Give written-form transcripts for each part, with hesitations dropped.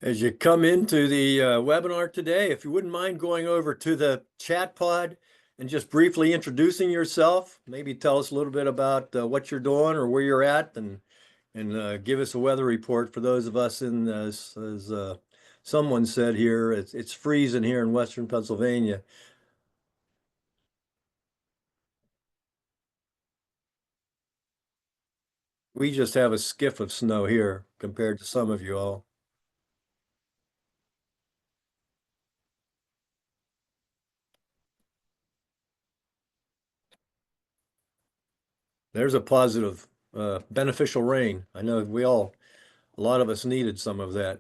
As you come into the webinar today, if you wouldn't mind going over to the chat pod and just briefly introducing yourself, maybe tell us a little bit about what you're doing or where you're at, and give us a weather report for those of us in, as someone said here, it's freezing here in Western Pennsylvania. We just have a skiff of snow here compared to some of you all. There's a positive, beneficial rain. I know a lot of us needed some of that.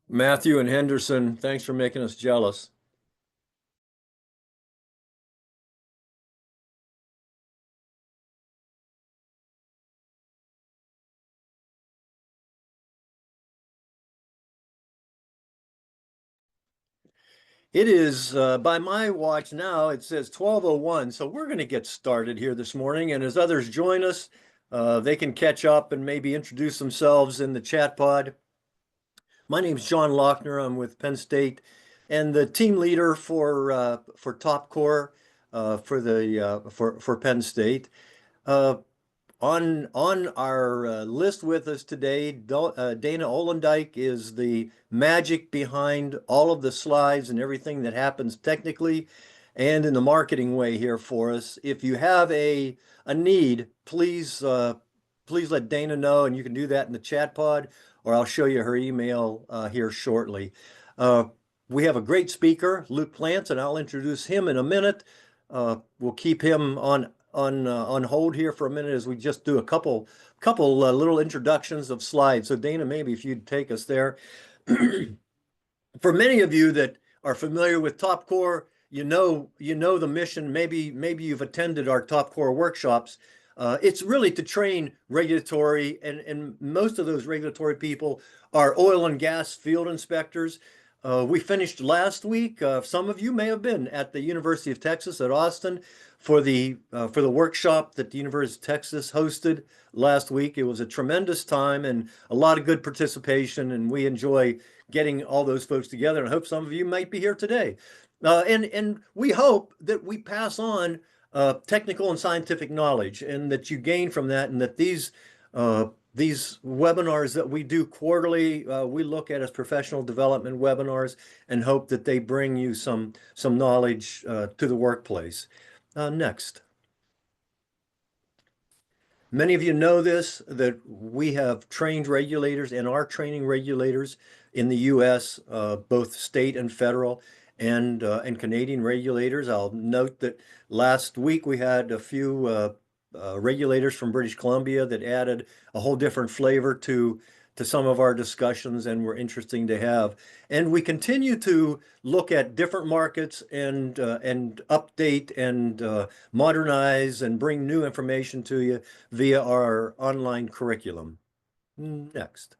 Matthew and Henderson, thanks for making us jealous. It is, by my watch now, it says 12:01, so we're going to get started here this morning. And as others join us, they can catch up and maybe introduce themselves in the chat pod. My name's Jon Laughner. I'm with Penn State and the team leader for TOPCORP for Penn State. On our list with us today, Dana Olendijk is the magic behind all of the slides and everything that happens technically and in the marketing way here for us. If you have a need, please let Dana know, and you can do that in the chat pod, or I'll show you her email here shortly. We have a great speaker, Luke Plants, and I'll introduce him in a minute. We'll keep him on hold here for a minute as we just do a couple little introductions of slides. So Dana, maybe if you'd take us there. For many of you that are familiar with TOPCORP, you know the mission. Maybe you've attended our TOPCORP workshops. It's really to train regulatory, and most of those regulatory people are oil and gas field inspectors. We finished last week. Some of you may have been at the University of Texas at Austin for the workshop that the University of Texas hosted last week. It was a tremendous time and a lot of good participation, and we enjoy getting all those folks together. And I hope some of you might be here today. And we hope that we pass on technical and scientific knowledge, and that you gain from that, and that these webinars that we do quarterly, we look at as professional development webinars, and hope that they bring you some knowledge to the workplace. Next. Many of you know this, that we have trained regulators and are training regulators in the U.S., both state and federal, and Canadian regulators. I'll note that last week we had a few regulators from British Columbia that added a whole different flavor to some of our discussions, and were interesting to have. And we continue to look at different markets and update and modernize and bring new information to you via our online curriculum. Next.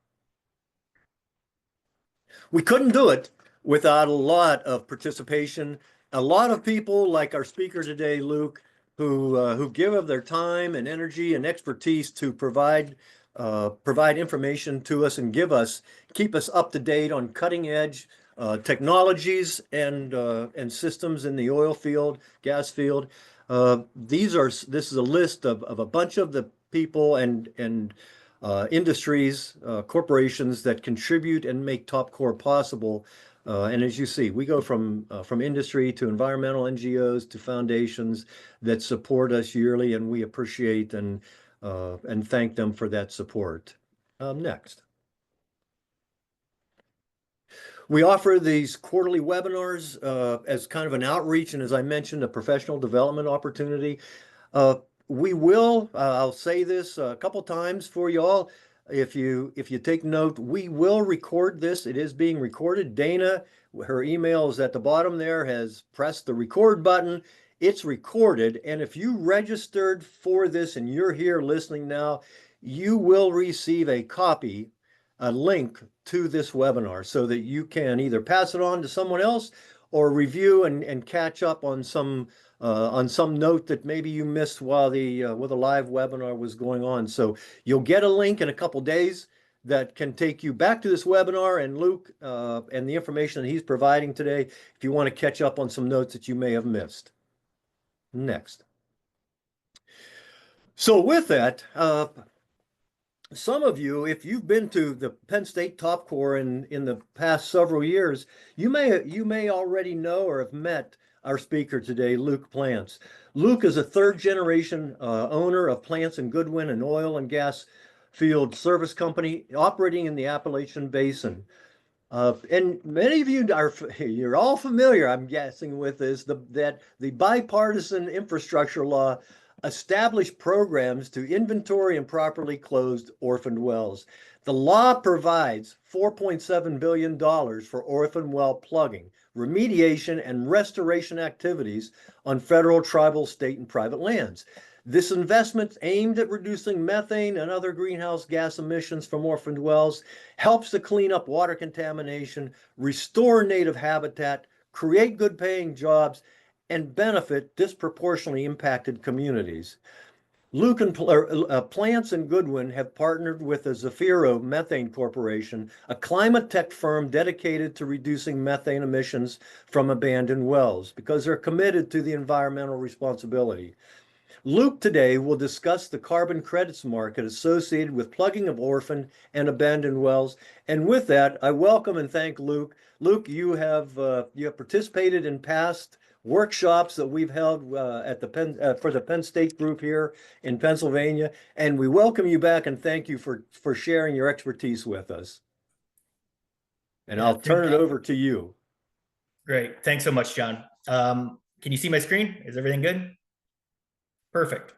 We couldn't do it without a lot of participation. A lot of people like our speaker today, Luke, who give of their time and energy and expertise to provide information to us and keep us up to date on cutting edge technologies and systems in the oil field, gas field. This is a list of a bunch of the people and industries, corporations that contribute and make TOPCORP possible. And as you see, we go from industry to environmental NGOs to foundations that support us yearly, and we appreciate and thank them for that support. Next. We offer these quarterly webinars as kind of an outreach, and as I mentioned, a professional development opportunity. We will, I'll say this a couple times for you all. If you take note, we will record this. It is being recorded. Dana, her email is at the bottom there, has pressed the record button. It's recorded. And if you registered for this and you're here listening now, you will receive a copy a link to this webinar so that you can either pass it on to someone else or review and catch up on some note that maybe you missed while the live webinar was going on. So you'll get a link in a couple days that can take you back to this webinar and Luke and the information that he's providing today if you want to catch up on some notes that you may have missed. Next. So with that, some of you, if you've been to the Penn State TOPCORP in the past several years, you may already know or have met our speaker today, Luke Plants. Luke is a third-generation owner of Plants and Goodwin, an oil and gas field service company operating in the Appalachian Basin. And many of you you're all familiar, I'm guessing, with this, that the bipartisan infrastructure law established programs to inventory and properly closed orphaned wells. The law provides $4.7 billion for orphan well plugging, remediation, and restoration activities on federal, tribal, state, and private lands. This investment, aimed at reducing methane and other greenhouse gas emissions from orphaned wells, helps to clean up water contamination, restore native habitat, create good paying jobs, and benefit disproportionately impacted communities. Luke and Plants and Goodwin have partnered with the Zefiro Methane Corporation, a climate tech firm dedicated to reducing methane emissions from abandoned wells, because they're committed to the environmental responsibility. Luke today will discuss the carbon credits market associated with plugging of orphaned and abandoned wells. And with that, I welcome and thank Luke. Luke, you have participated in past workshops that we've held at the for the Penn State group here in Pennsylvania, and we welcome you back and thank you for sharing your expertise with us. And I'll turn it over to you. Great, thanks so much, John. Can you see my screen? Is everything good? Perfect.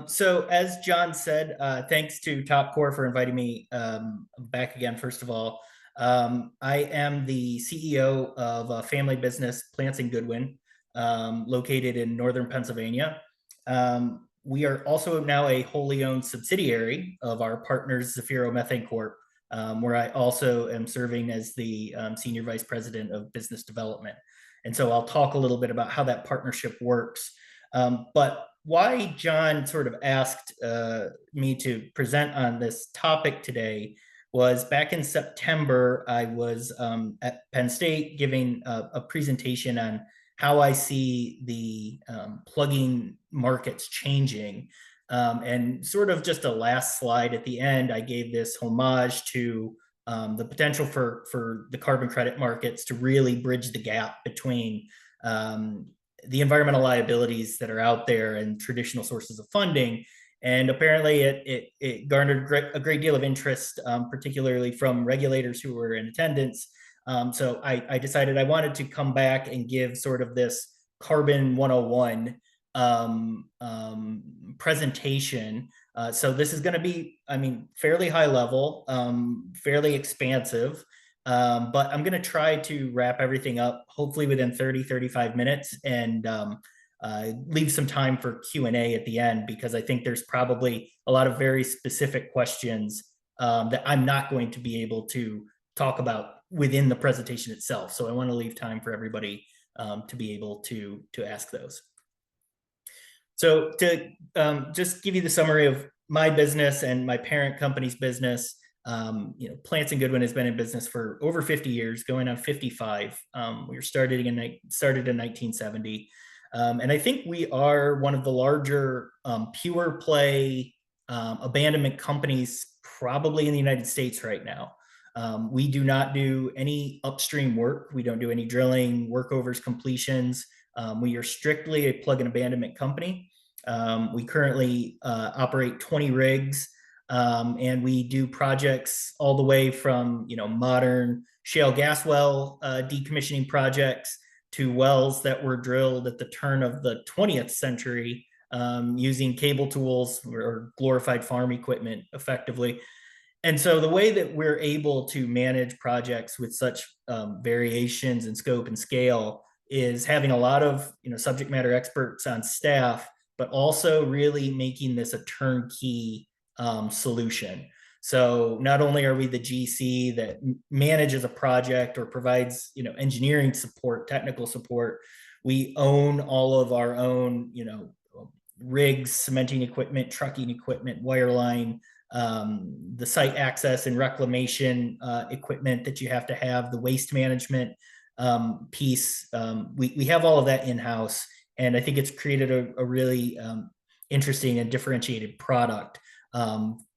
So as John said, thanks to TOPCORP for inviting me back again, first of all. I am the CEO of a family business, Plants and Goodwin, located in northern Pennsylvania. We are also now a wholly owned subsidiary of our partners, Zefiro Methane Corp, where I also am serving as the Senior Vice President of Business Development. And so I'll talk a little bit about how that partnership works. But why John sort of asked me to present on this topic today was back in September, I was at Penn State giving a presentation on how I see the plugging markets changing. And sort of just a last slide at the end, I gave this homage to the potential for the carbon credit markets to really bridge the gap between the environmental liabilities that are out there and traditional sources of funding. And apparently it garnered a great deal of interest, particularly from regulators who were in attendance. So I decided I wanted to come back and give sort of this Carbon 101 presentation. So this is going to be, I mean, fairly high level, fairly expansive. But I'm going to try to wrap everything up, hopefully within 35 minutes, and leave some time for Q&A at the end, because I think there's probably a lot of very specific questions that I'm not going to be able to talk about within the presentation itself. So I want to leave time for everybody to be able to ask those. So to just give you the summary of my business and my parent company's business, Plants and Goodwin has been in business for over 50 years, going on 55. We were started in 1970. And I think we are one of the larger pure play abandonment companies probably in the United States right now. We do not do any upstream work. We don't do any drilling, workovers, completions. We are strictly a plug and abandonment company. We currently operate 20 rigs. And we do projects all the way from, modern shale gas well decommissioning projects to wells that were drilled at the turn of the 20th century using cable tools or glorified farm equipment effectively. And so the way that we're able to manage projects with such variations in scope and scale is having a lot of subject matter experts on staff, but also really making this a turnkey solution. So not only are we the GC that manages a project or provides, engineering support, technical support, we own all of our own, rigs, cementing equipment, trucking equipment, wireline, the site access and reclamation equipment that you have to have, the waste management piece. We have all of that in-house. And I think it's created a really interesting and differentiated product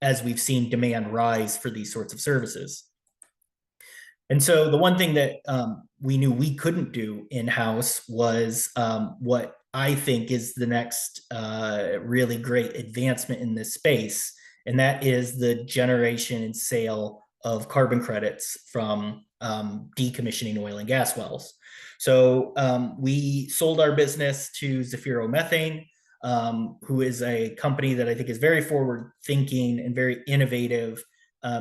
as we've seen demand rise for these sorts of services. And so the one thing that we knew we couldn't do in-house was what I think is the next really great advancement in this space, and that is the generation and sale of carbon credits from decommissioning oil and gas wells. So we sold our business to Zefiro Methane, who is a company that I think is very forward thinking and very innovative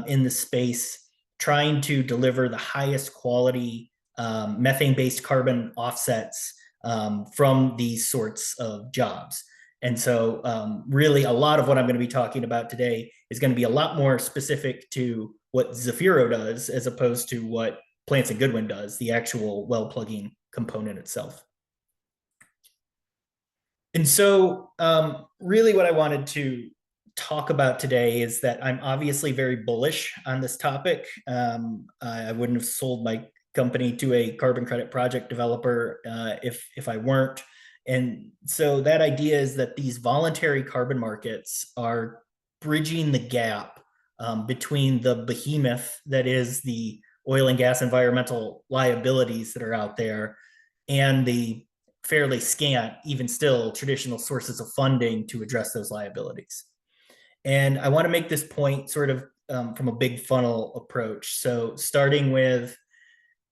in the space, trying to deliver the highest quality methane-based carbon offsets from these sorts of jobs. And so really a lot of what I'm going to be talking about today is going to be a lot more specific to what Zefiro does as opposed to what Plants and Goodwin does, the actual well plugging component itself. And so really what I wanted to talk about today is that I'm obviously very bullish on this topic. I wouldn't have sold my company to a carbon credit project developer if I weren't. And so that idea is that these voluntary carbon markets are bridging the gap between the behemoth that is the oil and gas environmental liabilities that are out there and the fairly scant, even still, traditional sources of funding to address those liabilities. And I want to make this point sort of from a big funnel approach. So starting with,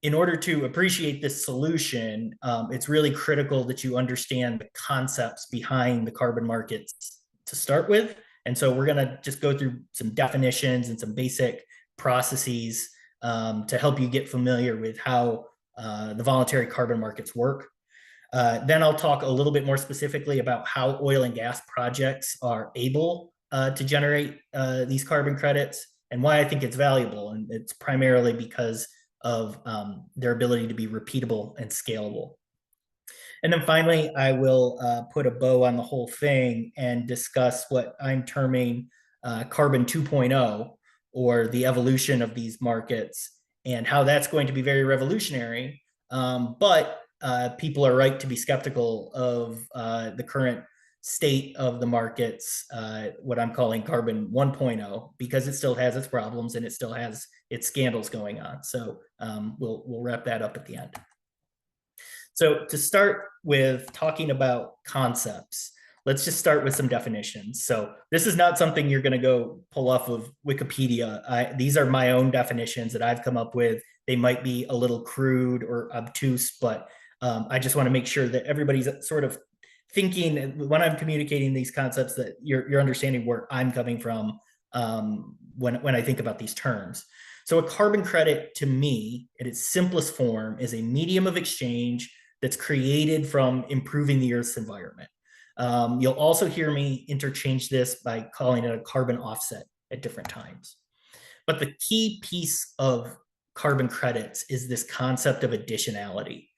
in order to appreciate this solution, it's really critical that you understand the concepts behind the carbon markets to start with. And so we're going to just go through some definitions and some basic processes to help you get familiar with how the voluntary carbon markets work. Then I'll talk a little bit more specifically about how oil and gas projects are able to generate these carbon credits and why I think it's valuable. And it's primarily because of their ability to be repeatable and scalable. And then finally, I will put a bow on the whole thing and discuss what I'm terming carbon 2.0, or the evolution of these markets, and how that's going to be very revolutionary. But people are right to be skeptical of the current state of the markets, what I'm calling carbon 1.0, because it still has its problems and it still has its scandals going on. So we'll wrap that up at the end. So to start with talking about concepts, let's just start with some definitions. So this is not something you're going to go pull off of Wikipedia. These are my own definitions that I've come up with. They might be a little crude or obtuse, but I just want to make sure that everybody's sort of thinking when I'm communicating these concepts that you're understanding where I'm coming from when I think about these terms. So a carbon credit, to me, at its simplest form, is a medium of exchange that's created from improving the Earth's environment. You'll also hear me interchange this by calling it a carbon offset at different times. But the key piece of carbon credits is this concept of additionality.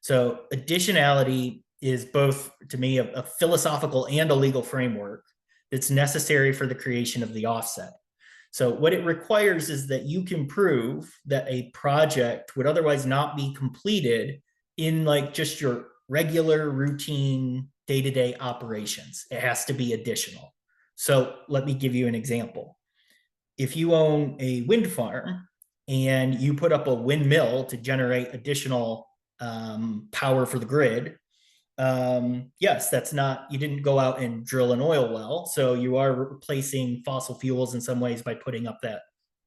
So additionality is both, to me, a philosophical and a legal framework that's necessary for the creation of the offset. So what it requires is that you can prove that a project would otherwise not be completed in like just your regular routine day-to-day operations. It has to be additional. So let me give you an example. If you own a wind farm and you put up a windmill to generate additional power for the grid, yes, that's not, you didn't go out and drill an oil well. So you are replacing fossil fuels in some ways by putting up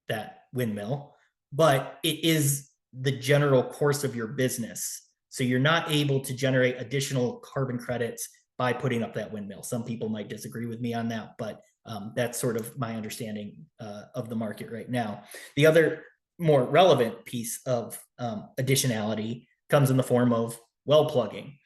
that windmill, but it is the general course of your business. So you're not able to generate additional carbon credits by putting up that windmill. Some people might disagree with me on that, but that's sort of my understanding of the market right now. The other more relevant piece of additionality comes in the form of well plugging.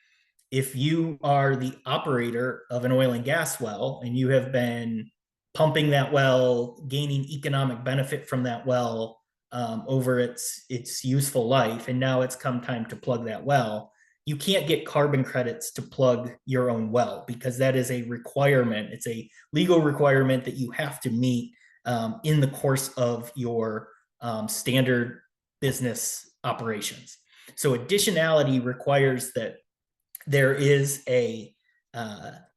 If you are the operator of an oil and gas well and you have been pumping that well, gaining economic benefit from that well over its useful life, and now it's come time to plug that well. You can't get carbon credits to plug your own well because that is a requirement. It's a legal requirement that you have to meet in the course of your standard business operations. So additionality requires that there is an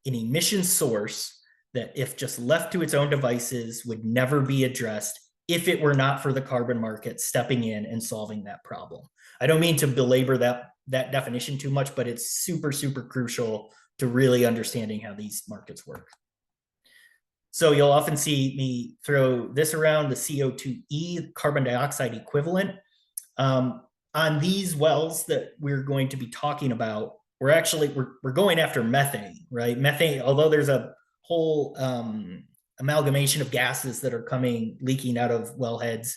emission source that, if just left to its own devices, would never be addressed if it were not for the carbon market stepping in and solving that problem. I don't mean to belabor that definition too much, but it's super, super crucial to really understanding how these markets work. So you'll often see me throw this around, the CO2e, carbon dioxide equivalent. On these wells that we're going to be talking about, we're going after methane, right? Methane, although there's a whole amalgamation of gases that are leaking out of wellheads,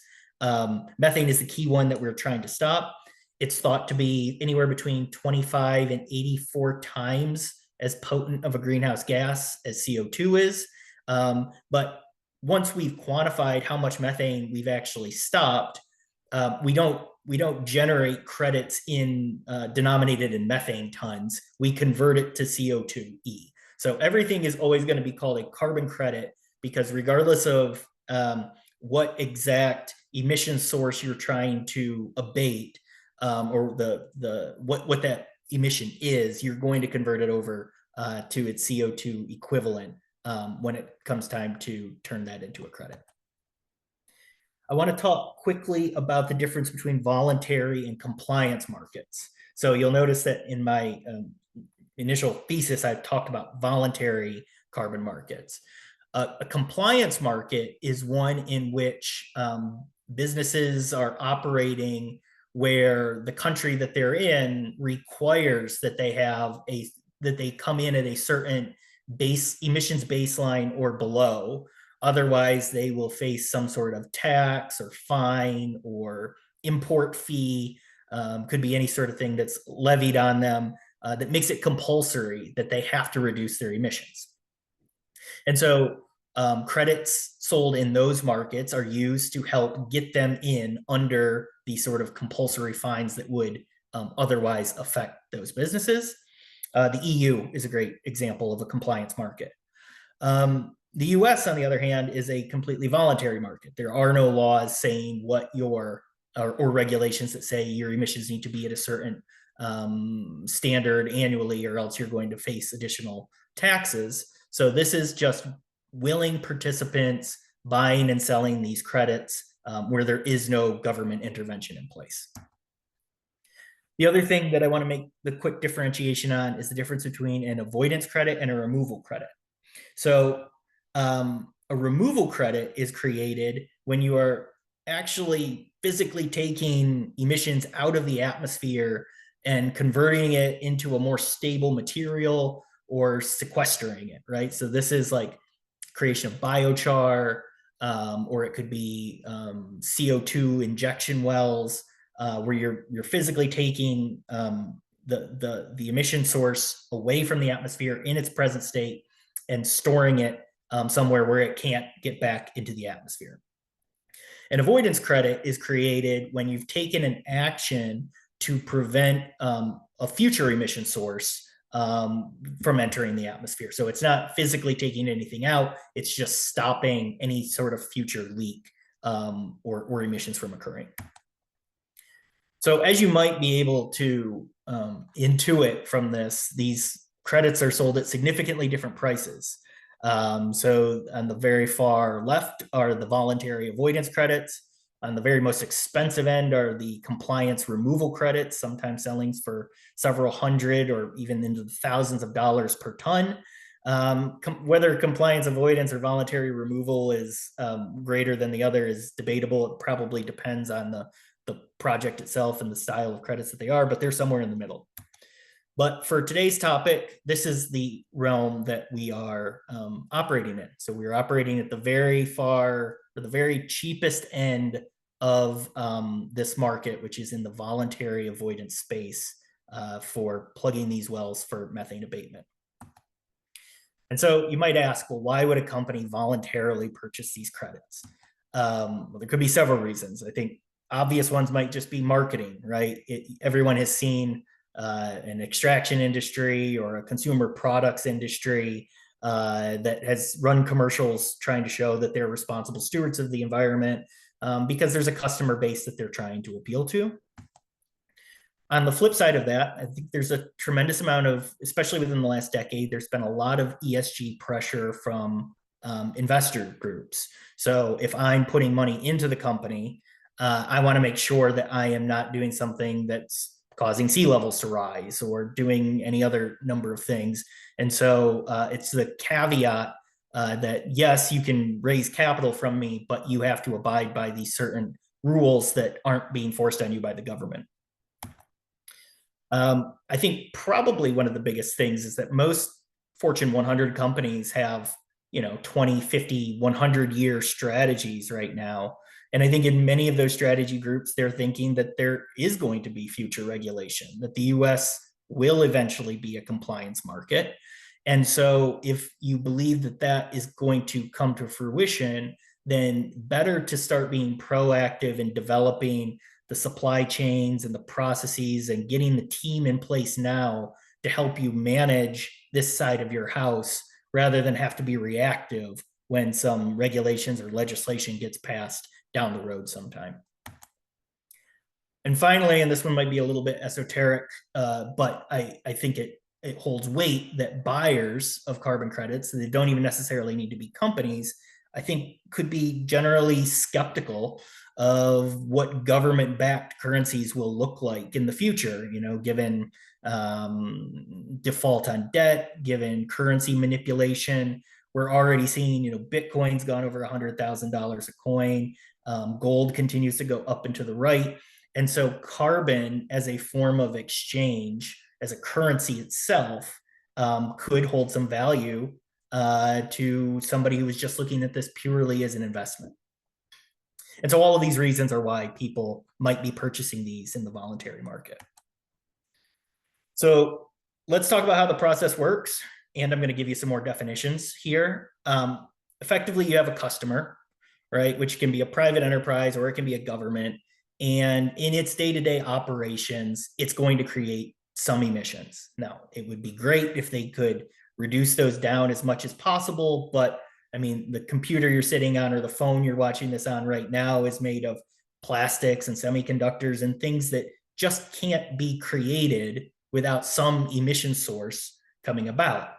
methane is the key one that we're trying to stop. It's thought to be anywhere between 25 and 84 times as potent of a greenhouse gas as CO2 is. But once we've quantified how much methane we've actually stopped, we don't generate credits denominated in methane tons. We convert it to CO2e. So everything is always going to be called a carbon credit, because regardless of what exact emission source you're trying to abate, or what that emission is, you're going to convert it over to its CO2 equivalent when it comes time to turn that into a credit. I want to talk quickly about the difference between voluntary and compliance markets. So you'll notice that in my initial thesis, I've talked about voluntary carbon markets. A compliance market is one in which businesses are operating where the country that they're in requires that they come in at a certain emissions baseline or below. Otherwise, they will face some sort of tax or fine or import fee. Could be any sort of thing that's levied on them that makes it compulsory that they have to reduce their emissions. And so credits sold in those markets are used to help get them in under the sort of compulsory fines that would otherwise affect those businesses. The EU is a great example of a compliance market. The US, on the other hand, is a completely voluntary market. There are no laws saying what or regulations that say your emissions need to be at a certain standard annually, or else you're going to face additional taxes. So this is just willing participants buying and selling these credits where there is no government intervention in place. The other thing that I want to make the quick differentiation on is the difference between an avoidance credit and a removal credit. So a removal credit is created when you are actually physically taking emissions out of the atmosphere and converting it into a more stable material or sequestering it, right? So this is like creation of biochar, or it could be CO2 injection wells, where you're physically taking the emission source away from the atmosphere in its present state and storing it somewhere where it can't get back into the atmosphere. An avoidance credit is created when you've taken an action to prevent a future emission source from entering the atmosphere. So it's not physically taking anything out, it's just stopping any sort of future leak or emissions from occurring. So as you might be able to intuit from this, these credits are sold at significantly different prices. So on the very far left are the voluntary avoidance credits. On the very most expensive end are the compliance removal credits, sometimes selling for several hundred or even into the thousands of dollars per ton. Whether compliance avoidance or voluntary removal is greater than the other is debatable. It probably depends on the project itself and the style of credits that they are, but they're somewhere in the middle. But for today's topic, this is the realm that we are operating in. So we're operating at the very cheapest end of this market, which is in the voluntary avoidance space for plugging these wells for methane abatement. And so you might ask, well, why would a company voluntarily purchase these credits? Well, there could be several reasons. I think obvious ones might just be marketing, right? Everyone has seen an extraction industry or a consumer products industry that has run commercials trying to show that they're responsible stewards of the environment because there's a customer base that they're trying to appeal to. On the flip side of that, I think there's a tremendous amount of, especially within the last decade, there's been a lot of ESG pressure from investor groups. So if I'm putting money into the company, I want to make sure that I am not doing something that's causing sea levels to rise or doing any other number of things. And so it's the caveat that yes, you can raise capital from me, but you have to abide by these certain rules that aren't being forced on you by the government. I think probably one of the biggest things is that most Fortune 100 companies have, 20, 50, 100-year strategies right now. And I think in many of those strategy groups, they're thinking that there is going to be future regulation, that the US will eventually be a compliance market. And so if you believe that that is going to come to fruition, then better to start being proactive in developing the supply chains and the processes and getting the team in place now to help you manage this side of your house rather than have to be reactive when some regulations or legislation gets passed down the road sometime. And finally, and this one might be a little bit esoteric, but I think it holds weight, that buyers of carbon credits, they don't even necessarily need to be companies, I think could be generally skeptical of what government-backed currencies will look like in the future, given default on debt, given currency manipulation. We're already seeing, Bitcoin's gone over $100,000 a coin. Gold continues to go up and to the right. And so carbon as a form of exchange, as a currency itself, could hold some value to somebody who was just looking at this purely as an investment. And so all of these reasons are why people might be purchasing these in the voluntary market. So let's talk about how the process works. And I'm going to give you some more definitions here. Effectively, you have a customer, right, which can be a private enterprise or it can be a government. And in its day-to-day operations, it's going to create some emissions. Now, it would be great if they could reduce those down as much as possible, but I mean, the computer you're sitting on or the phone you're watching this on right now is made of plastics and semiconductors and things that just can't be created without some emission source coming about.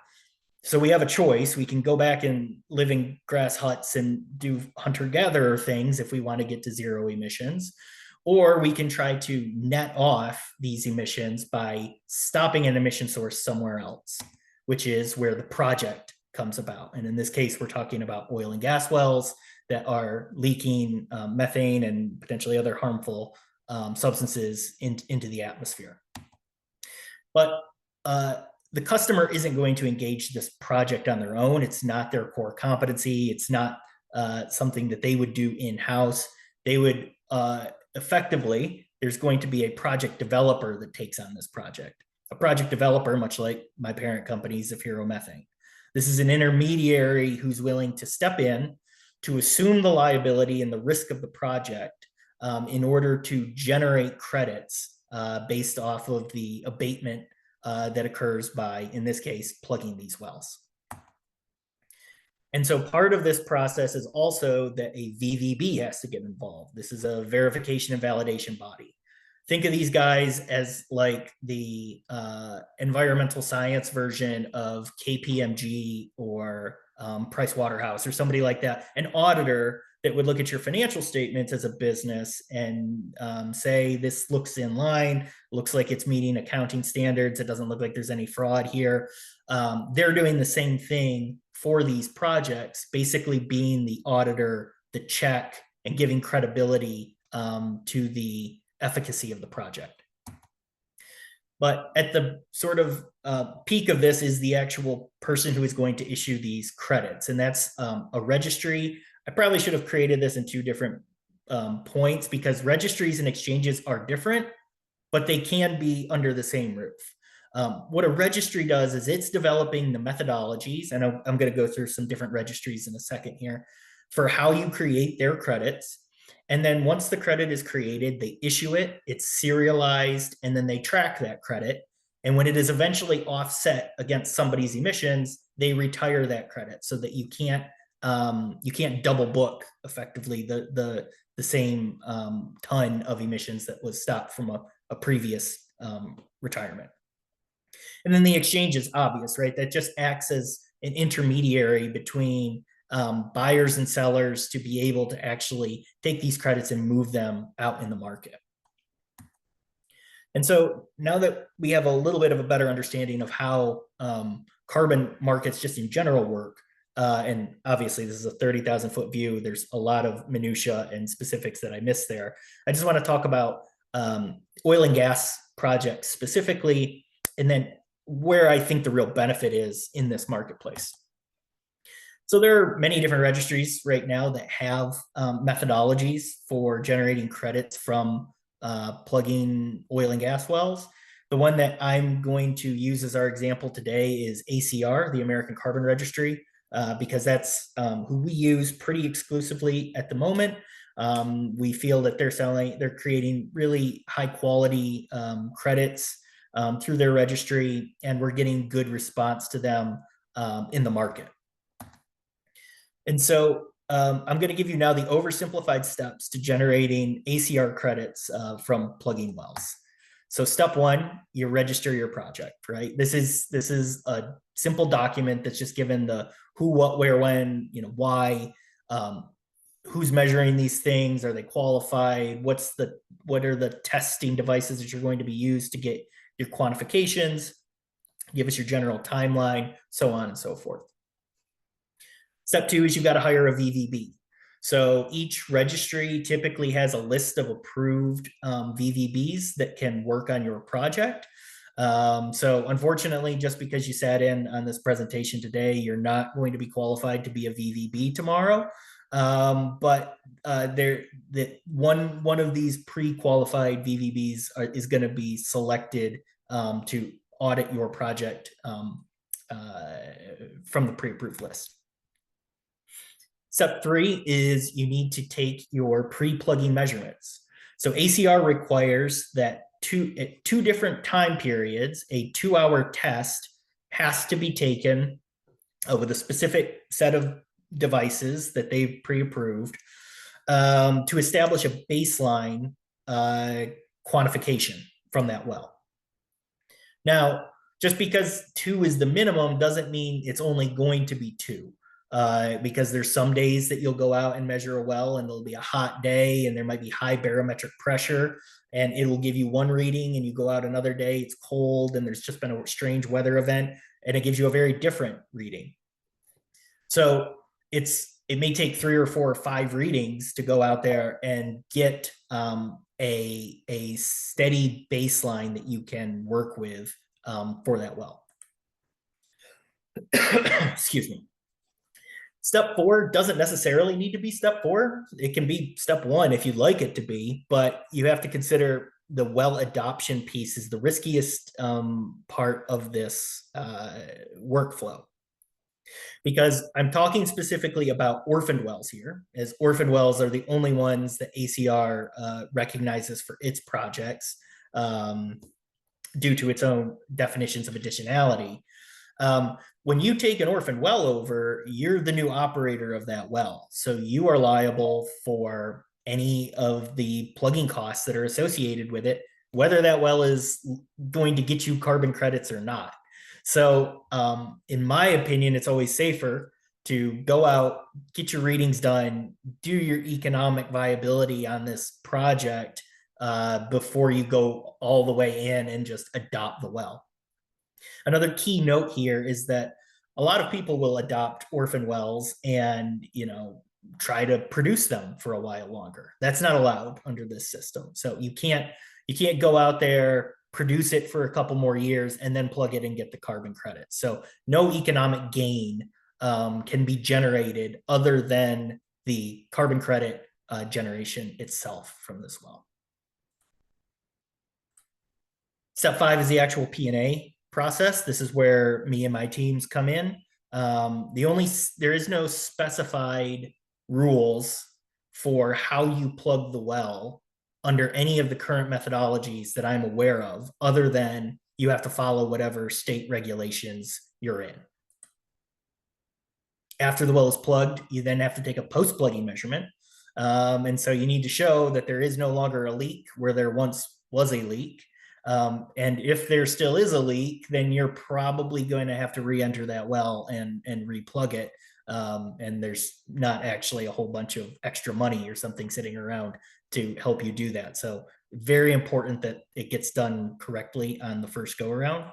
So we have a choice. We can go back and live in grass huts and do hunter-gatherer things if we want to get to zero emissions, or we can try to net off these emissions by stopping an emission source somewhere else, which is where the project comes about. And in this case, we're talking about oil and gas wells that are leaking methane and potentially other harmful substances into the atmosphere. But the customer isn't going to engage this project on their own. It's not their core competency. It's not something that they would do in-house. They would effectively, there's going to be a project developer that takes on this project. A project developer, much like my parent company, Zefiro Methane. This is an intermediary who's willing to step in to assume the liability and the risk of the project in order to generate credits based off of the abatement that occurs by, in this case, plugging these wells. And so part of this process is also that a VVB has to get involved. This is a verification and validation body. Think of these guys as like the environmental science version of KPMG or Price Waterhouse or somebody like that, an auditor that would look at your financial statements as a business and say, this looks in line, looks like it's meeting accounting standards. It doesn't look like there's any fraud here. They're doing the same thing for these projects, basically being the auditor, the check, and giving credibility to the efficacy of the project. But at the sort of peak of this is the actual person who is going to issue these credits. And that's a registry. I probably should have created this in two different points because registries and exchanges are different, but they can be under the same roof. What a registry does is it's developing the methodologies, and I'm going to go through some different registries in a second here, for how you create their credits. And then once the credit is created, they issue it, it's serialized, and then they track that credit. And when it is eventually offset against somebody's emissions, they retire that credit so that you can't double book effectively the same ton of emissions that was stopped from a previous retirement. And then the exchange is obvious, right? That just acts as an intermediary between buyers and sellers to be able to actually take these credits and move them out in the market. And so now that we have a little bit of a better understanding of how carbon markets just in general work, and obviously this is a 30,000 foot view, there's a lot of minutia and specifics that I missed there. I just want to talk about oil and gas projects specifically, and then where I think the real benefit is in this marketplace. So there are many different registries right now that have methodologies for generating credits from plugging oil and gas wells. The one that I'm going to use as our example today is ACR, the American Carbon Registry, because that's who we use pretty exclusively at the moment. We feel that they're creating really high quality credits through their registry, and we're getting good response to them in the market. And so I'm going to give you now the oversimplified steps to generating ACR credits from plugging wells. So step one, you register your project, right? This is a simple document that's just given the who, what, where, when, why, who's measuring these things, are they qualified, what are the testing devices that you're going to be used to get your quantifications, give us your general timeline, so on and so forth. Step two is you've got to hire a VVB. So each registry typically has a list of approved VVBs that can work on your project. So unfortunately, just because you sat in on this presentation today, you're not going to be qualified to be a VVB tomorrow. But one of these pre-qualified VVBs is going to be selected to audit your project from the pre-approved list. Step three is you need to take your pre-plugging measurements. So ACR requires that at two different time periods, a 2-hour test has to be taken with a specific set of devices that they've pre-approved to establish a baseline quantification from that well. Now, just because 2 is the minimum doesn't mean it's only going to be 2. Because there's some days that you'll go out and measure a well and there'll be a hot day and there might be high barometric pressure and it'll give you one reading, and you go out another day, it's cold and there's just been a strange weather event and it gives you a very different reading. So it may take 3 or 4 or 5 readings to go out there and get a steady baseline that you can work with for that well. Excuse me. Step 4 doesn't necessarily need to be step 4. It can be step 1 if you'd like it to be, but you have to consider the well adoption piece is the riskiest part of this workflow. Because I'm talking specifically about orphaned wells here, as orphaned wells are the only ones that ACR recognizes for its projects due to its own definitions of additionality. When you take an orphan well over, you're the new operator of that well. So you are liable for any of the plugging costs that are associated with it, whether that well is going to get you carbon credits or not. So in my opinion, it's always safer to go out, get your readings done, do your economic viability on this project before you go all the way in and just adopt the well. Another key note here is that a lot of people will adopt orphan wells and, try to produce them for a while longer. That's not allowed under this system. So you can't go out there, produce it for a couple more years and then plug it and get the carbon credit. So no economic gain can be generated other than the carbon credit generation itself from this well. Step 5 is the actual P&A process. This is where me and my teams come in. There is no specified rules for how you plug the well under any of the current methodologies that I'm aware of, other than you have to follow whatever state regulations you're in. After the well is plugged, you then have to take a post-plugging measurement. And so you need to show that there is no longer a leak where there once was a leak. And if there still is a leak, then you're probably going to have to re-enter that well and replug it. And there's not actually a whole bunch of extra money or something sitting around to help you do that. So very important that it gets done correctly on the first go around.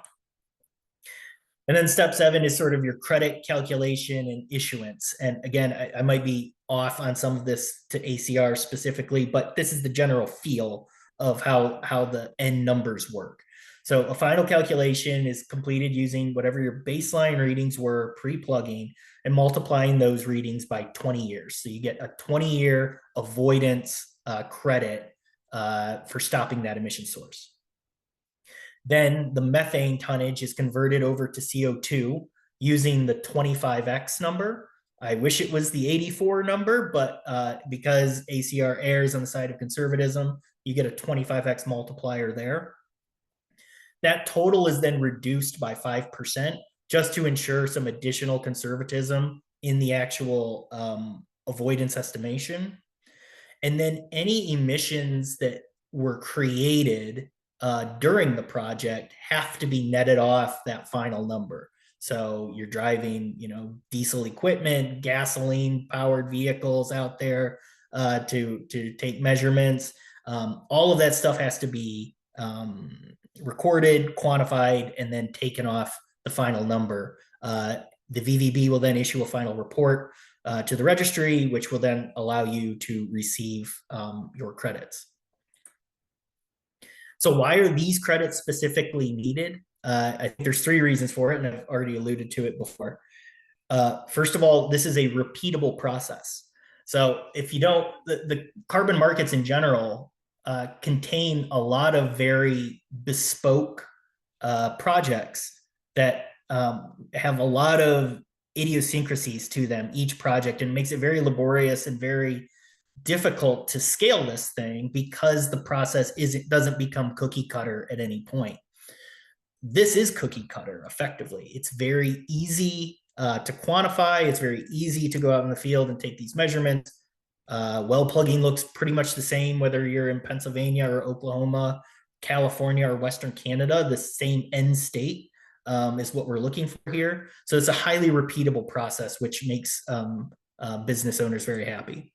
And then step 7 is sort of your credit calculation and issuance. And again, I might be off on some of this to ACR specifically, but this is the general feel of how the end numbers work. So a final calculation is completed using whatever your baseline readings were pre-plugging and multiplying those readings by 20 years. So you get a 20-year avoidance credit for stopping that emission source. Then the methane tonnage is converted over to CO2 using the 25x number. I wish it was the 84 number, but because ACR errs on the side of conservatism, you get a 25x multiplier there. That total is then reduced by 5% just to ensure some additional conservatism in the actual avoidance estimation. And then any emissions that were created during the project have to be netted off that final number. So you're driving, diesel equipment, gasoline powered vehicles out there to take measurements. All of that stuff has to be recorded, quantified, and then taken off the final number. The VVB will then issue a final report to the registry, which will then allow you to receive your credits. So why are these credits specifically needed? I think there's 3 reasons for it, and I've already alluded to it before. First of all, this is a repeatable process. So if you don't, the carbon markets in general contain a lot of very bespoke projects that have a lot of idiosyncrasies to them, each project, and makes it very laborious and very difficult to scale this thing because the process doesn't become cookie cutter at any point. This is cookie cutter effectively. It's very easy to quantify. It's very easy to go out in the field and take these measurements. Well plugging looks pretty much the same, whether you're in Pennsylvania or Oklahoma, California or Western Canada. The same end state is what we're looking for here. So it's a highly repeatable process, which makes business owners very happy.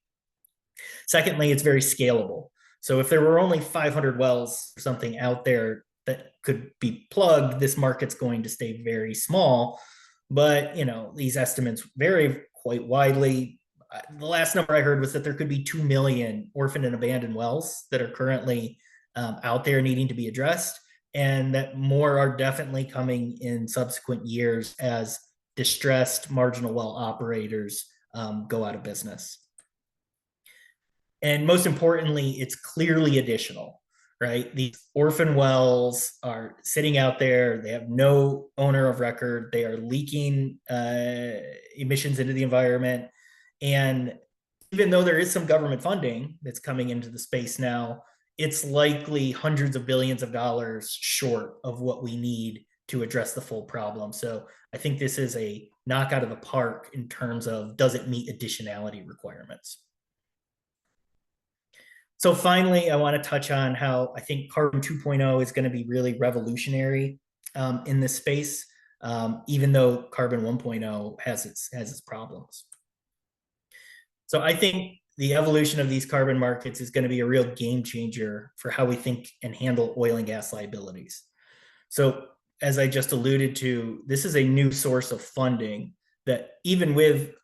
Secondly, it's very scalable. So if there were only 500 wells or something out there that could be plugged, this market's going to stay very small. But, these estimates vary quite widely. The last number I heard was that there could be 2 million orphaned and abandoned wells that are currently out there needing to be addressed, and that more are definitely coming in subsequent years as distressed marginal well operators go out of business. And most importantly, it's clearly additional, right? These orphan wells are sitting out there. They have no owner of record. They are leaking emissions into the environment. And even though there is some government funding that's coming into the space now, it's likely hundreds of billions of dollars short of what we need to address the full problem. So I think this is a knock out of the park in terms of, does it meet additionality requirements? So finally, I want to touch on how I think Carbon 2.0 is going to be really revolutionary in this space, even though Carbon 1.0 has its problems. So I think the evolution of these carbon markets is going to be a real game changer for how we think and handle oil and gas liabilities. So as I just alluded to, this is a new source of funding that, even with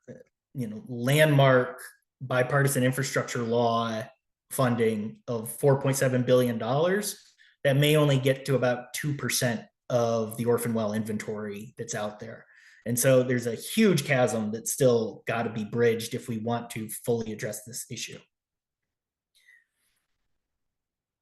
landmark bipartisan infrastructure law funding of $4.7 billion, that may only get to about 2% of the orphan well inventory that's out there. And so there's a huge chasm that's still got to be bridged if we want to fully address this issue.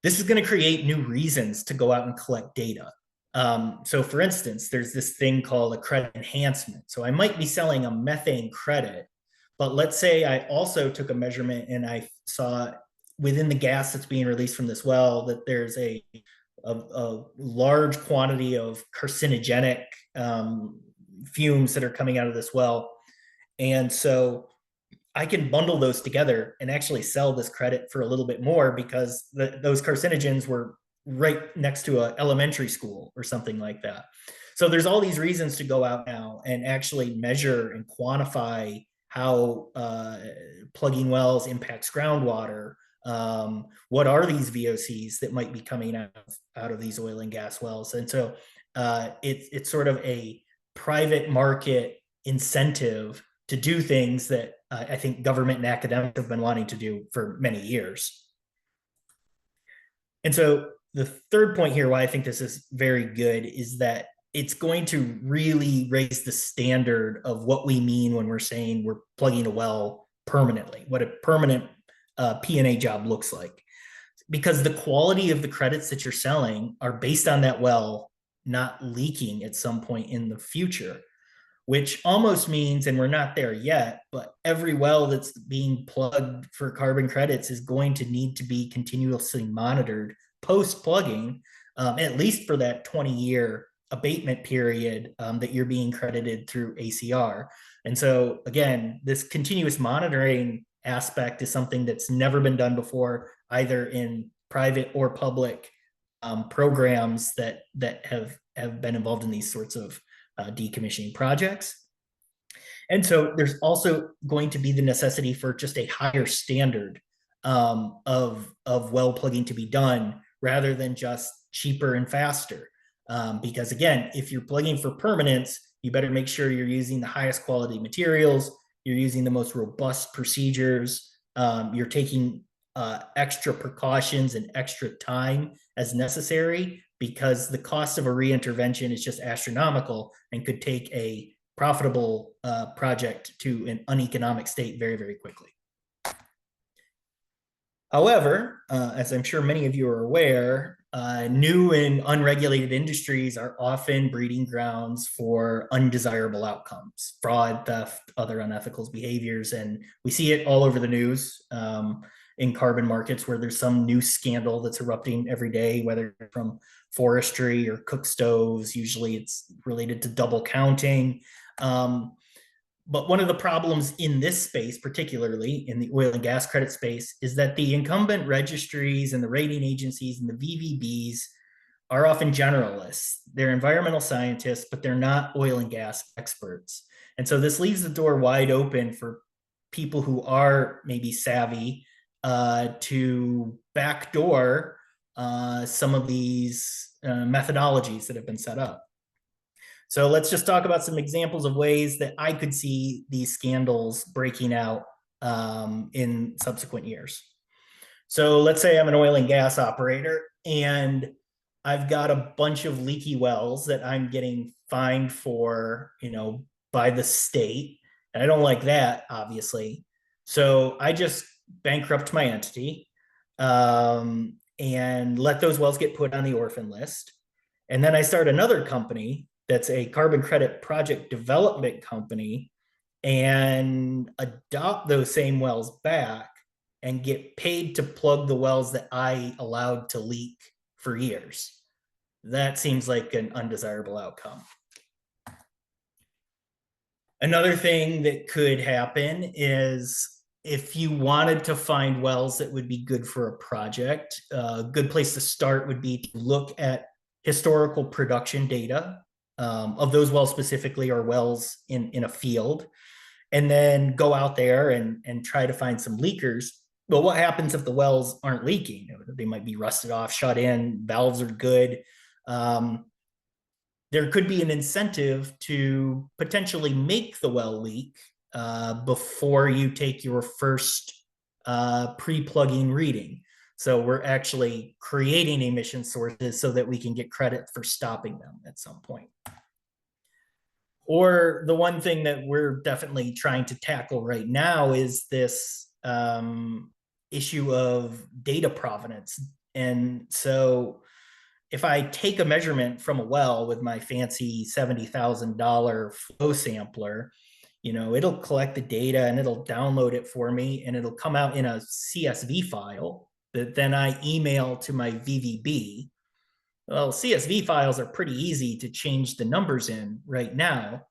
This is going to create new reasons to go out and collect data. So for instance, there's this thing called a credit enhancement. So I might be selling a methane credit, but let's say I also took a measurement and I saw within the gas that's being released from this well that there's a large quantity of carcinogenic fumes that are coming out of this well. And so I can bundle those together and actually sell this credit for a little bit more because those carcinogens were right next to an elementary school or something like that. So there's all these reasons to go out now and actually measure and quantify how plugging wells impacts groundwater. What are these VOCs that might be coming out of these oil and gas wells? And so it's sort of a private market incentive to do things that I think government and academics have been wanting to do for many years. And so the third point here, why I think this is very good, is that it's going to really raise the standard of what we mean when we're saying we're plugging a well permanently, what a permanent P&A job looks like. Because the quality of the credits that you're selling are based on that well not leaking at some point in the future, which almost means, and we're not there yet, but every well that's being plugged for carbon credits is going to need to be continuously monitored post plugging, at least for that 20-year abatement period that you're being credited through ACR. And so, again, this continuous monitoring aspect is something that's never been done before, either in private or public programs that have been involved in these sorts of decommissioning projects. And so there's also going to be the necessity for just a higher standard of well plugging to be done rather than just cheaper and faster. Because again, if you're plugging for permanence, you better make sure you're using the highest quality materials, you're using the most robust procedures, you're taking extra precautions and extra time as necessary, because the cost of a reintervention is just astronomical and could take a profitable project to an uneconomic state very, very quickly. However, as I'm sure many of you are aware, new and unregulated industries are often breeding grounds for undesirable outcomes, fraud, theft, other unethical behaviors. And we see it all over the news in carbon markets, where there's some new scandal that's erupting every day, whether from forestry or cook stoves. Usually it's related to double counting. But one of the problems in this space, particularly in the oil and gas credit space, is that the incumbent registries and the rating agencies and the VVBs are often generalists. They're environmental scientists, but they're not oil and gas experts. And so this leaves the door wide open for people who are maybe savvy to backdoor some of these methodologies that have been set up. So let's just talk about some examples of ways that I could see these scandals breaking out in subsequent years. So let's say I'm an oil and gas operator and I've got a bunch of leaky wells that I'm getting fined for, by the state. And I don't like that, obviously. So I just bankrupt my entity and let those wells get put on the orphan list. And then I start another company that's a carbon credit project development company and adopt those same wells back and get paid to plug the wells that I allowed to leak for years. That seems like an undesirable outcome. Another thing that could happen is if you wanted to find wells that would be good for a project, a good place to start would be to look at historical production data of those wells specifically, or wells in a field, and then go out there and try to find some leakers. But what happens if the wells aren't leaking? They might be rusted off, shut in, valves are good. There could be an incentive to potentially make the well leak before you take your first pre-plugging reading. So we're actually creating emission sources so that we can get credit for stopping them at some point. Or the one thing that we're definitely trying to tackle right now is this issue of data provenance. And so if I take a measurement from a well with my fancy $70,000 flow sampler, it'll collect the data and it'll download it for me, and it'll come out in a CSV file that then I email to my VVB. Well, CSV files are pretty easy to change the numbers in right now.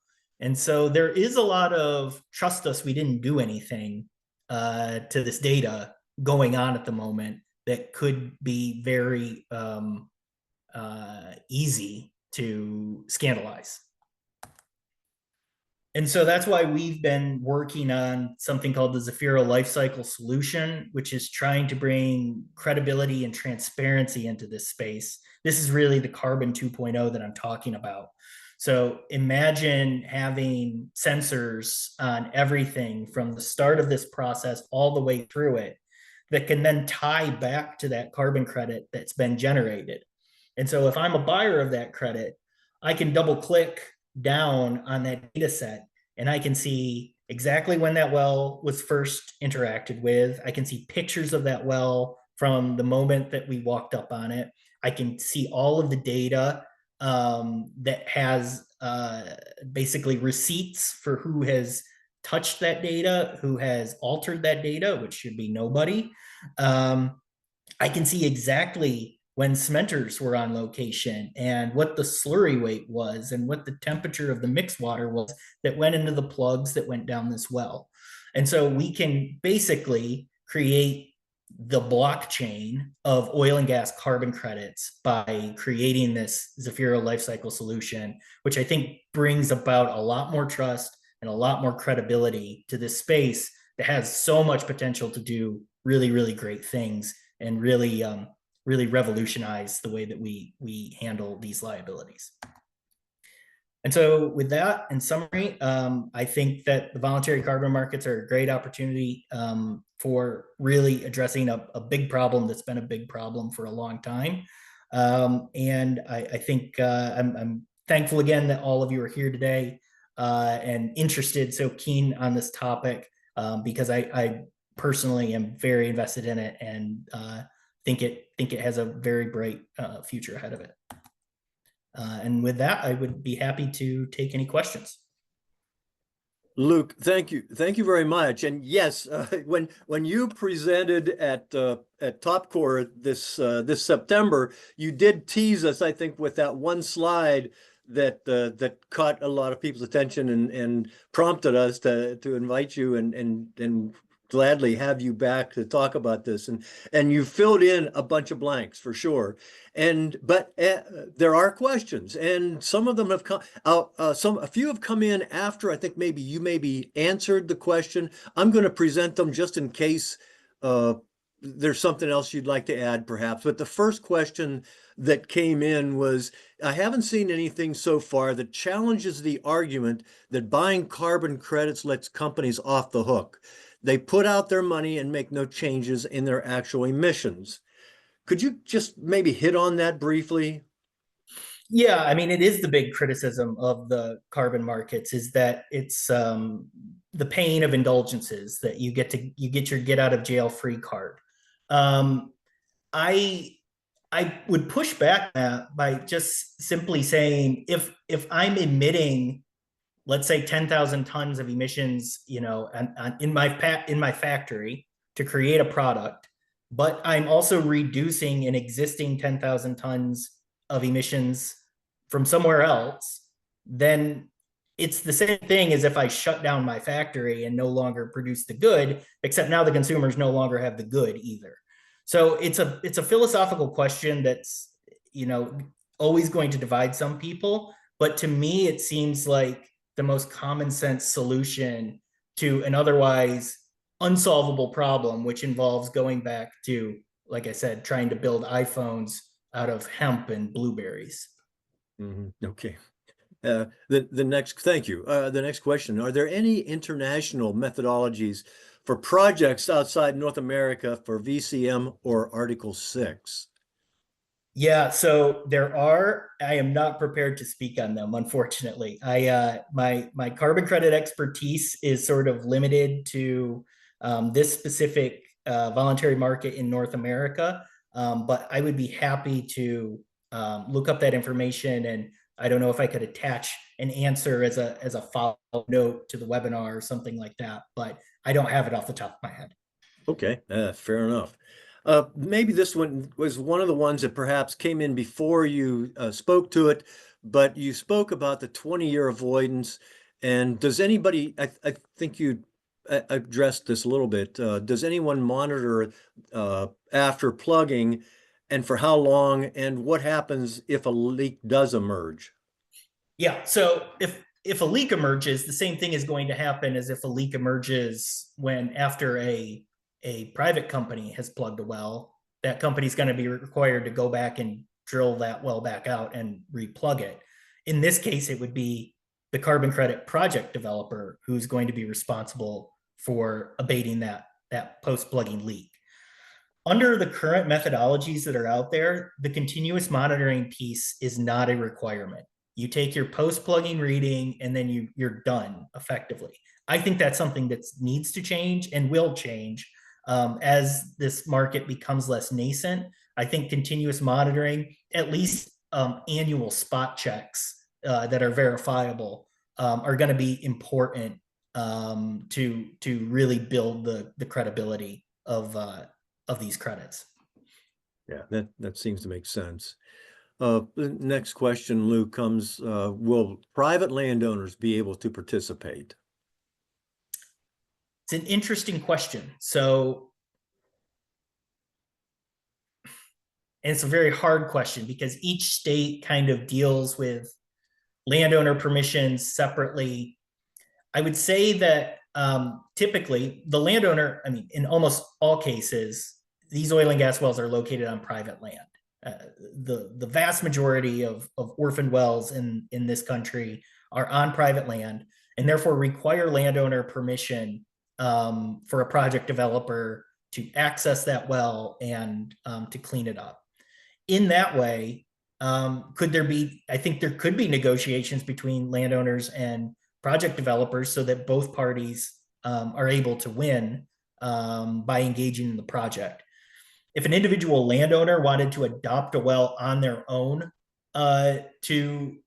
And so there is a lot of trust us, we didn't do anything to this data going on at the moment that could be very easy to scandalize. And so that's why we've been working on something called the Zefiro lifecycle solution, which is trying to bring credibility and transparency into this space. This is really the carbon 2.0 that I'm talking about. So imagine having sensors on everything from the start of this process all the way through it that can then tie back to that carbon credit that's been generated. And so if I'm a buyer of that credit, I can double click down on that data set and I can see exactly when that well was first interacted with. I can see pictures of that well from the moment that we walked up on it. I can see all of the data that has basically receipts for who has touched that data, who has altered that data, which should be nobody. I can see exactly when cementers were on location and what the slurry weight was and what the temperature of the mixed water was that went into the plugs that went down this well. And so we can basically create the blockchain of oil and gas carbon credits by creating this Zefiro lifecycle solution, which I think brings about a lot more trust and a lot more credibility to this space that has so much potential to do really, really great things and really revolutionize the way that we handle these liabilities. And so with that, in summary, I think that the voluntary carbon markets are a great opportunity for really addressing a big problem that's been a big problem for a long time. And I think I'm thankful again that all of you are here today and interested, so keen on this topic, because I personally am very invested in it and think it has a very bright future ahead of it. And with that, I would be happy to take any questions. Luke, thank you very much. And yes, when you presented at TOPCORP this September, you did tease us, I think, with that one slide that caught a lot of people's attention and prompted us to invite you and gladly have you back to talk about this, and you filled in a bunch of blanks for sure. But there are questions, and some of them have come out. A few have come in after. I think maybe you answered the question. I'm going to present them just in case there's something else you'd like to add, perhaps. But the first question that came in was, I haven't seen anything so far that challenges the argument that buying carbon credits lets companies off the hook. They put out their money and make no changes in their actual emissions. Could you just maybe hit on that briefly? Yeah, I mean, it is the big criticism of the carbon markets is that it's the pain of indulgences that you get your get out of jail free card. I would push back that by just simply saying if I'm emitting, let's say 10,000 tons of emissions, in my factory to create a product, but I'm also reducing an existing 10,000 tons of emissions from somewhere else, then it's the same thing as if I shut down my factory and no longer produce the good, except now the consumers no longer have the good either. So it's a philosophical question that's, always going to divide some people. But to me, it seems like the most common sense solution to an otherwise unsolvable problem, which involves going back to, like I said, trying to build iPhones out of hemp and blueberries. Mm-hmm. Okay. Thank you. The next question, are there any international methodologies for projects outside North America for VCM or Article 6? Yeah, so there are. I am not prepared to speak on them, unfortunately. My carbon credit expertise is sort of limited to this specific voluntary market in North America. But I would be happy to look up that information, and I don't know if I could attach an answer as a follow note to the webinar or something like that, but I don't have it off the top of my head. Okay, fair enough. Maybe this one was one of the ones that perhaps came in before you spoke to it, but you spoke about the 20-year avoidance. And does anybody, I think you addressed this a little bit, does anyone monitor after plugging, and for how long, and what happens if a leak does emerge? Yeah. So if a leak emerges, the same thing is going to happen as if a leak emerges when after a private company has plugged a well. That company is going to be required to go back and drill that well back out and replug it. In this case, it would be the carbon credit project developer who's going to be responsible for abating that post plugging leak. Under the current methodologies that are out there, the continuous monitoring piece is not a requirement. You take your post plugging reading and then you're done effectively. I think that's something that needs to change and will change as this market becomes less nascent. I think continuous monitoring, at least annual spot checks that are verifiable, are going to be important to really build the credibility of these credits. Yeah, that seems to make sense. The next question, Luke, comes, will private landowners be able to participate? It's an interesting question. So, and it's a very hard question because each state kind of deals with landowner permissions separately. I would say that typically the landowner, I mean, in almost all cases, these oil and gas wells are located on private land. The vast majority of orphaned wells in this country are on private land, and therefore require landowner permission for a project developer to access that well and to clean it up. In that way, could there be? I think there could be negotiations between landowners and project developers so that both parties are able to win by engaging in the project. If an individual landowner wanted to adopt a well on their own to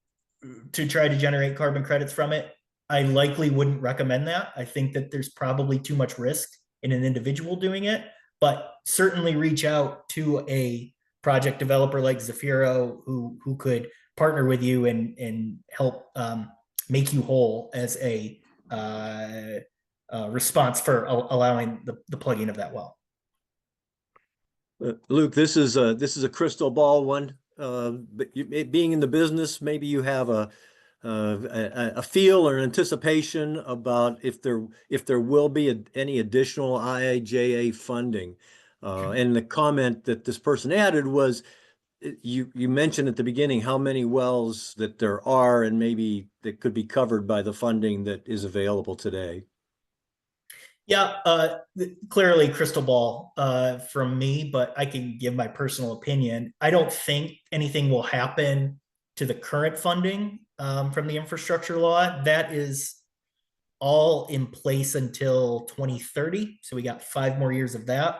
try to generate carbon credits from it, I likely wouldn't recommend that. I think that there's probably too much risk in an individual doing it, but certainly reach out to a project developer like Zefiro who could partner with you and help make you whole as a response for allowing the plugging of that well. Luke, this is a crystal ball one. But being in the business, maybe you have a feel or an anticipation about if there will be any additional IIJA funding. And the comment that this person added was, you mentioned at the beginning how many wells that there are and maybe that could be covered by the funding that is available today. Yeah, clearly crystal ball from me, but I can give my personal opinion. I don't think anything will happen to the current funding from the infrastructure law. That is all in place until 2030. So we got 5 more years of that.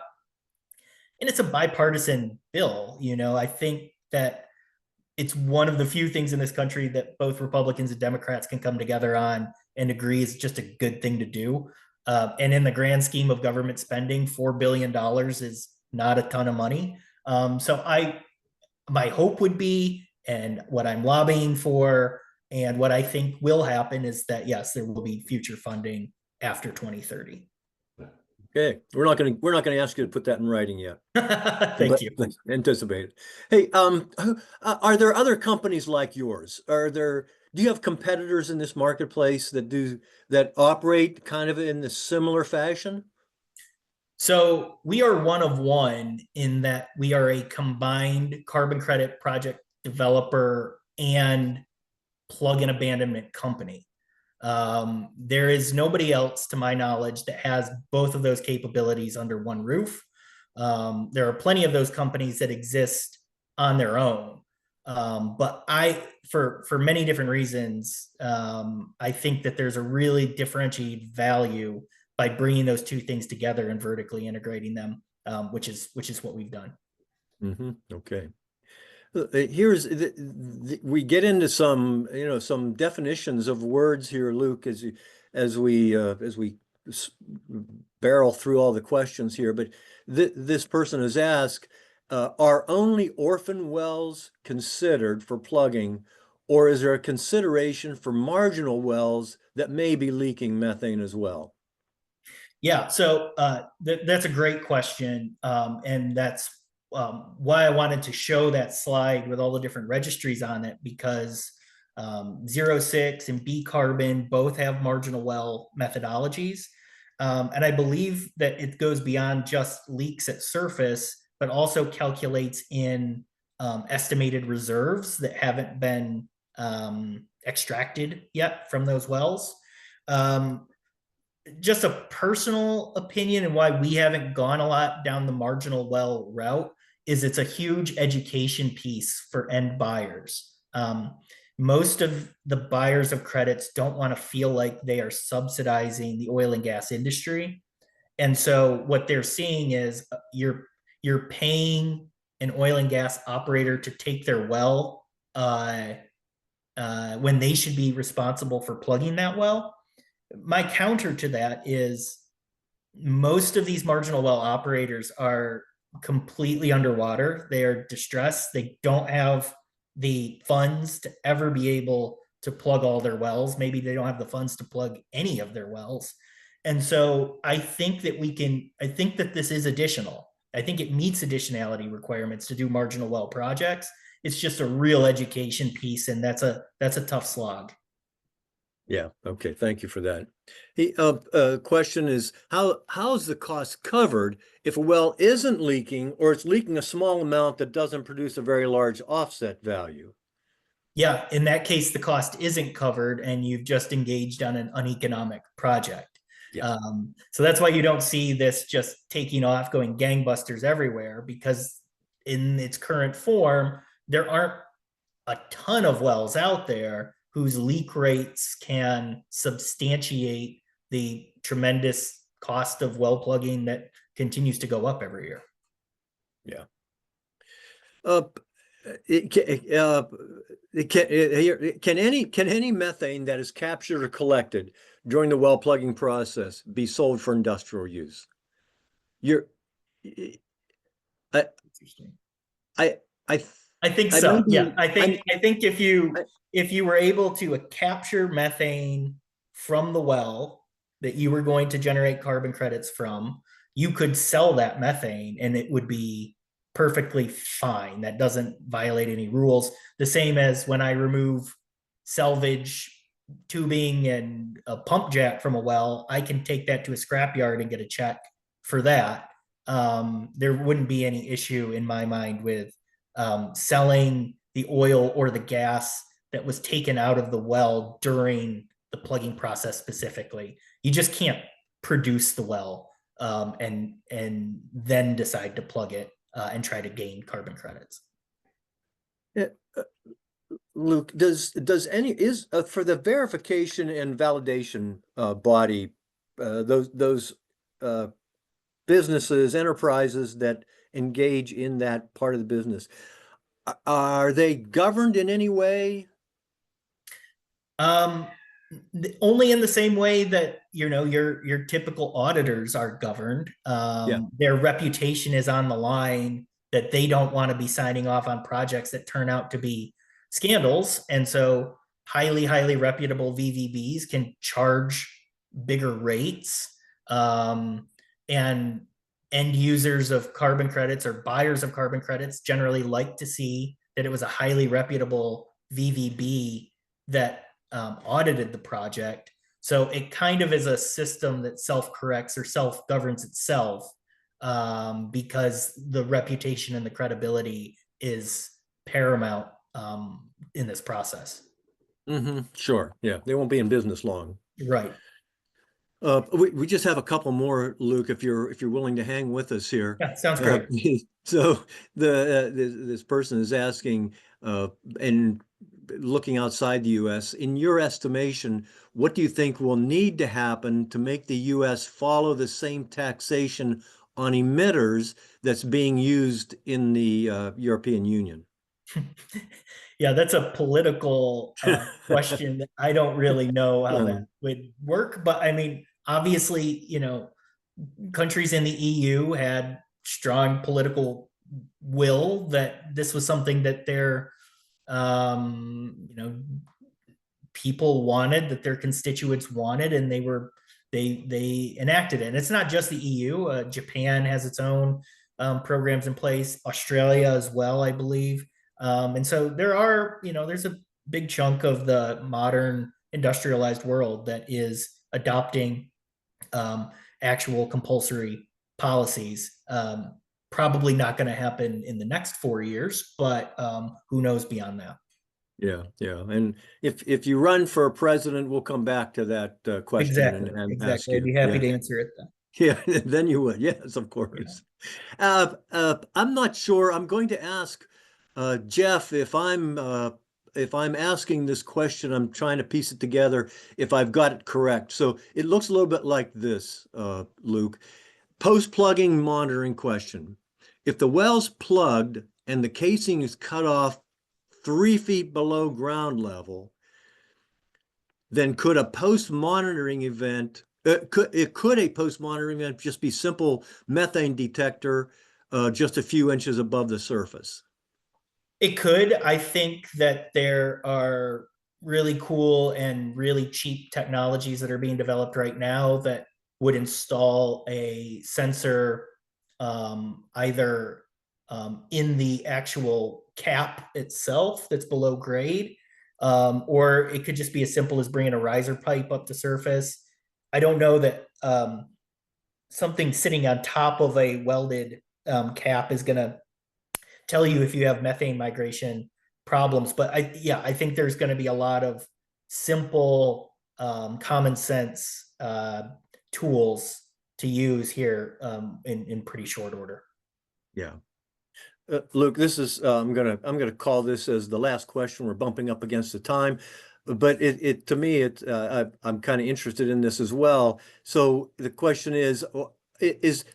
And it's a bipartisan bill. You know, I think that it's one of the few things in this country that both Republicans and Democrats can come together on and agree is just a good thing to do. And in the grand scheme of government spending, $4 billion is not a ton of money. So my hope would be, and what I'm lobbying for, and what I think will happen is that, yes, there will be future funding after 2030. Okay, we're not going to ask you to put that in writing yet. Thank you. Anticipate it. Hey, are there other companies like yours? Do you have competitors in this marketplace that operate kind of in the similar fashion? So we are one of one in that we are a combined carbon credit project developer and plug-in abandonment company. There is nobody else, to my knowledge, that has both of those capabilities under one roof. There are plenty of those companies that exist on their own. But for many different reasons, I think that there's a really differentiated value by bringing those two things together and vertically integrating them, which is what we've done. Okay. Here's we get into some, some definitions of words here, Luke, as we s- barrel through all the questions here. But this person has asked, are only orphan wells considered for plugging, or is there a consideration for marginal wells that may be leaking methane as well? Yeah, so that's a great question, and that's why I wanted to show that slide with all the different registries on it because 06 and B carbon both have marginal well methodologies, and I believe that it goes beyond just leaks at surface, but also calculates in estimated reserves that haven't been extracted yet from those wells. Um, just a personal opinion and why we haven't gone a lot down the marginal well route is it's a huge education piece for end buyers. Most of the buyers of credits don't want to feel like they are subsidizing the oil and gas industry. And so what they're seeing is you're paying an oil and gas operator to take their well when they should be responsible for plugging that well. My counter to that is most of these marginal well operators are completely underwater. They are distressed. They don't have the funds to ever be able to plug all their wells. Maybe they don't have the funds to plug any of their wells. And so I think that this is additional. I think it meets additionality requirements to do marginal well projects. It's just a real education piece, and that's a tough slog. Yeah. Okay. Thank you for that. The question is how's the cost covered if a well isn't leaking or it's leaking a small amount that doesn't produce a very large offset value? Yeah, in that case, the cost isn't covered and you've just engaged on an uneconomic project. Yeah. So that's why you don't see this just taking off, going gangbusters everywhere, because in its current form, there aren't a ton of wells out there whose leak rates can substantiate the tremendous cost of well plugging that continues to go up every year. Yeah. Uh, can any methane that is captured or collected during the well plugging process be sold for industrial use? You're, I, Interesting. I, I, I think I may so. Yeah, be, I think I, if you were able to capture methane from the well that you were going to generate carbon credits from, you could sell that methane and it would be perfectly fine. That doesn't violate any rules. The same as when I remove salvage tubing and a pump jack from a well, I can take that to a scrapyard and get a check for that. There wouldn't be any issue in my mind with selling the oil or the gas that was taken out of the well during the plugging process specifically. You just can't produce the well and then decide to plug it and try to gain carbon credits. yeah, Luke, does any is for the verification and validation body, those uh, businesses, enterprises that engage in that part of the business, are they governed in any way? Um, only in the same way that your typical auditors are governed. Yeah. Their reputation is on the line that they don't want to be signing off on projects that turn out to be scandals, and so highly reputable VVBs can charge bigger rates. And end users of carbon credits or buyers of carbon credits generally like to see that it was a highly reputable VVB that audited the project. So it kind of is a system that self corrects or self governs itself because the reputation and the credibility is paramount in this process. Sure. Yeah. They won't be in business long. Right. We just have a couple more, Luke, if you're willing to hang with us here. Yeah, sounds Uh, great. so this person is asking, and looking outside the U.S., in your estimation, what do you think will need to happen to make the U.S. follow the same taxation on emitters that's being used in the European Union? Yeah, that's a political question that I don't really know how that Um, would work. But I mean, obviously, countries in the EU had strong political will that this was something that their people wanted, that their constituents wanted, and they enacted it. And it's not just the EU. Japan has its own programs in place. Australia as well, I believe. And so there's a big chunk of the modern industrialized world that is adopting um, actual compulsory policies. Probably not going to happen in the next 4 years, but who knows beyond that? yeah, yeah. And if you run for president, we'll come back to that question Exactly, and ask exactly. I'd you. be happy Yeah. to answer it then. Yeah, then you would. Yes, of course. I'm not sure. I'm going to ask Jeff if I'm asking this question, I'm trying to piece it together if I've got it correct. So it looks a little bit like this, Luke. Post-plugging monitoring question. If the well's plugged and the casing is cut off 3 feet below ground level, then could a post-monitoring event could a post-monitoring event just be simple methane detector just a few inches above the surface? It could. I think that there are really cool and really cheap technologies that are being developed right now that would install a sensor either in the actual cap itself that's below grade, or it could just be as simple as bringing a riser pipe up to surface. I don't know that something sitting on top of a welded cap is going to tell you if you have methane migration problems. But I think there's going to be a lot of simple, common sense tools to use here in pretty short order. Yeah. Luke, this is I'm gonna call this as the last question. We're bumping up against the time, but it to me I'm kind of interested in this as well. So the question is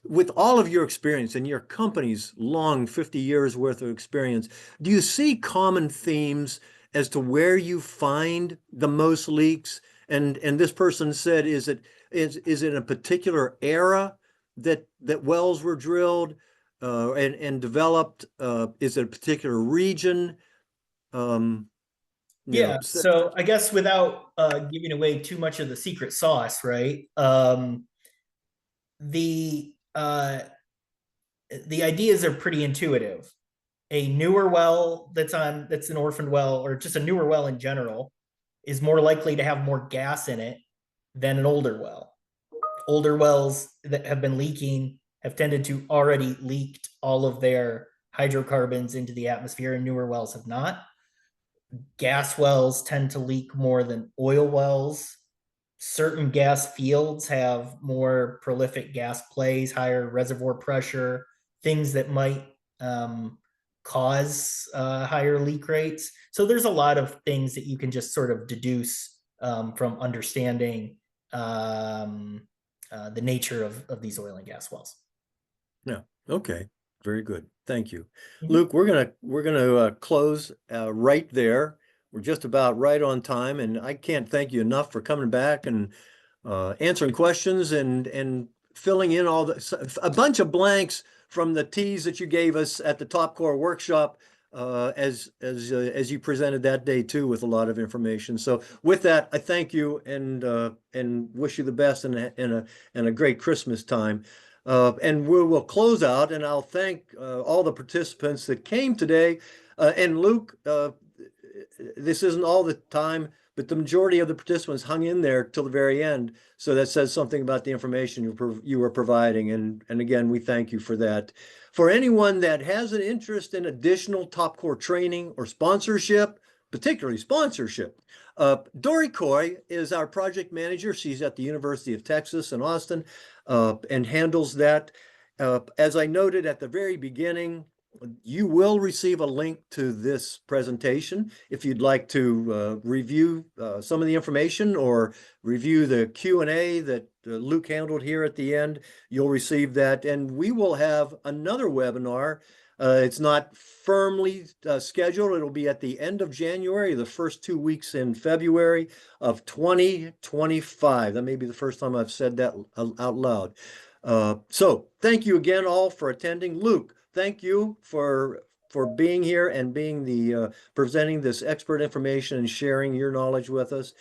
with all of your experience and your company's long 50 years worth of experience, do you see common themes as to where you find the most leaks? And this person said, is it a particular era that wells were drilled? And developed? Is it a particular region? Um, Yeah, so, so I guess without giving away too much of the secret sauce, right? The the ideas are pretty intuitive. A newer well that's an orphaned well, or just a newer well in general, is more likely to have more gas in it than an older well. Older wells that have been leaking have tended to already leaked all of their hydrocarbons into the atmosphere, and newer wells have not. Gas wells tend to leak more than oil wells. Certain gas fields have more prolific gas plays, higher reservoir pressure, things that might um, cause higher leak rates. So there's a lot of things that you can just sort of deduce from understanding the nature of these oil and gas wells. yeah, okay, very good. Thank you, Mhm. Luke. We're gonna close right there. We're just about right on time, and I can't thank you enough for coming back and answering questions and filling in a bunch of blanks from the teas that you gave us at the Top Core workshop as you presented that day too, with a lot of information. So with that, I thank you and wish you the best and a great Christmas time. And we will close out, and I'll thank all the participants that came today. And Luke, this isn't all the time, but the majority of the participants hung in there till the very end. So that says something about the information you were providing. And again, we thank you for that. For anyone that has an interest in additional Top Core training or sponsorship, particularly sponsorship, Dory Coy is our project manager. She's at the University of Texas in Austin and handles that. As I noted at the very beginning, you will receive a link to this presentation if you'd like to review some of the information or review the Q&A that Luke handled here at the end. You'll receive that, and we will have another webinar It's not firmly scheduled. It'll be at the end of January, the first 2 weeks in February of 2025. That may be the first time I've said that out loud. So thank you again all for attending. Luke, thank you for being here and being the presenting this expert information and sharing your knowledge with us.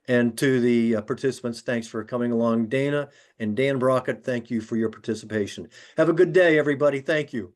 And to the participants, thanks for coming along. Dana and Dan Brockett, thank you for your participation. Have a good day, everybody. Thank you.